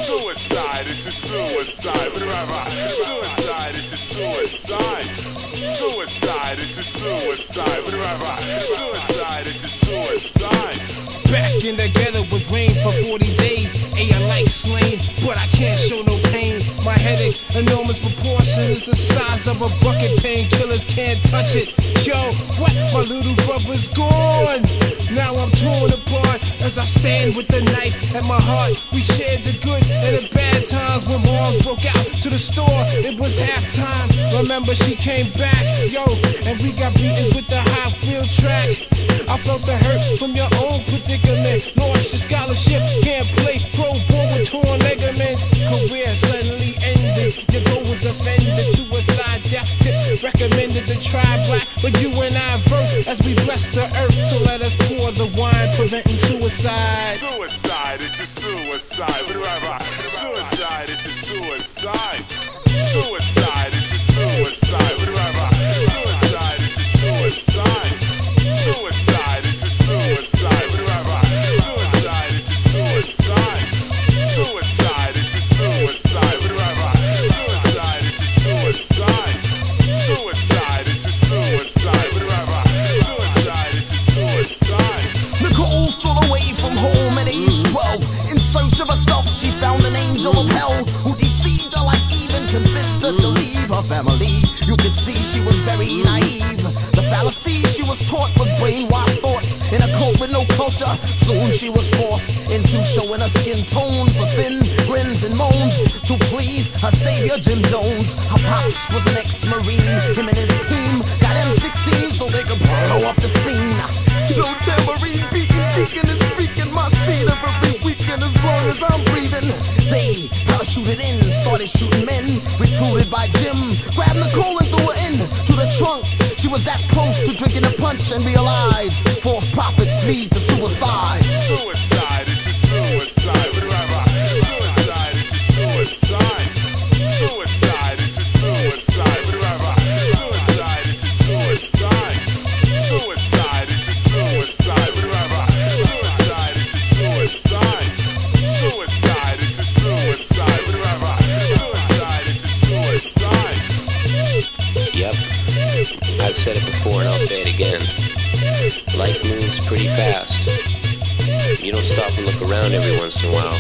Suicide, it's a suicide. Suicide, it's a suicide. Suicide, it's a suicide. Suicide, it's a suicide. Back in the ghetto with rain for 40 days. I like slain, but I can't show no pain. My headache, enormous proportions, the size of a bucket. Painkillers can't touch it. Yo, what? My little brother's gone. Now I'm torn apart as I stand with the knife at my heart. We shared the good and the bad times when moms broke out to the store. It was halftime. Remember she came back, yo, and we got beatings with the hot wheel track. I felt the hurt from your own predicament. Lost your scholarship, can't play pro ball with torn ligaments. Career suddenly ended, your goal was offended. Suicide, death tips, recommended to try black. But you and I verse as we bless the earth. So let us pour the wine, preventing suicide. Suicide, it's a suicide. Suicide, it's a suicide. Suicide, it's a suicide. Suicide, it's a suicide. Suicide, it's a suicide. Suicide, it's a suicide. Suicide, it's a suicide. Suicide, it's a suicide. Suicide, it's a suicide. Suicide, it's a suicide. Nicole stole away from home at age 12. In search of herself, she found an angel of hell who deceived her, like even convinced her to leave her family. You could see she was very naive. The fallacy she was taught was brainwashed thoughts in a cult with no culture. Soon she was forced into showing her skin tone for thin grins and moans to please her savior Jim Jones. Her pops was an ex-marine. Him and his team got M16 so they could blow up the scene. No tambourine beating, deacon is speaking my seed every weekend as long as I'm breathing. They parachuted in, started shooting men, recruited by Jim. Grabbed Nicole and threw her in to the trunk. She was that close to drinking a punch and realized false prophets lead to suicide. Suicide, it's a suicide. Suicide, it's a suicide. Suicide, it's a suicide. Suicide, it's a suicide. Suicide, it's a suicide. Suicide, it's a suicide. Suicide, it's a suicide. Suicide, it's a suicide. Yep, I've said it before and I'll say it again. Life moves pretty fast. You don't stop and look around every once in a while,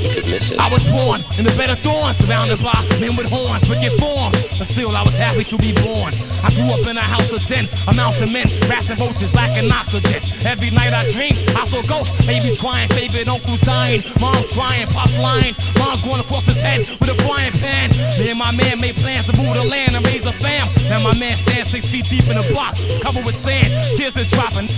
you could miss it. I was born in the bed of thorns, surrounded by men with horns, wicked forms, but still I was happy to be born. I grew up in a house of 10, amounts of men, rats and roaches lacking oxygen. Every night I dream, I saw ghosts, babies crying, favorite uncles dying, mom's crying, pops lying, mom's going across his head with a frying pan. Me and my man made plans to move the land and raise a fam. Now my man stands 6 feet deep in a block, covered with sand, tears are dropping,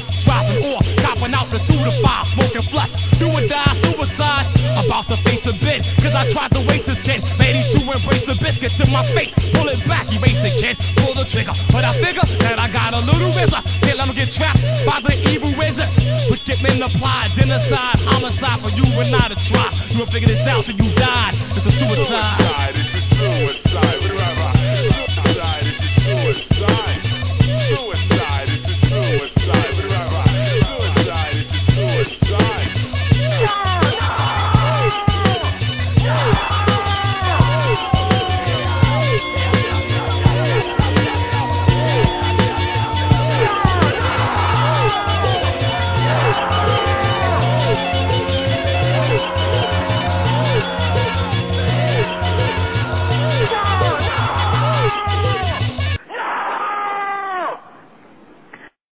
or copping out the 2 to 5, smoking flush, do or die, suicide. About to face a bit, cause I tried to waste this kid. Ready to embrace the biscuit to my face. Pull it back, erase it, kid. Pull the trigger. But I figure that I got a little razor. Can't let him get trapped by the evil wizards. Wicked men apply, genocide, homicide for you and I to try. You will figure this out till you died. It's a suicide.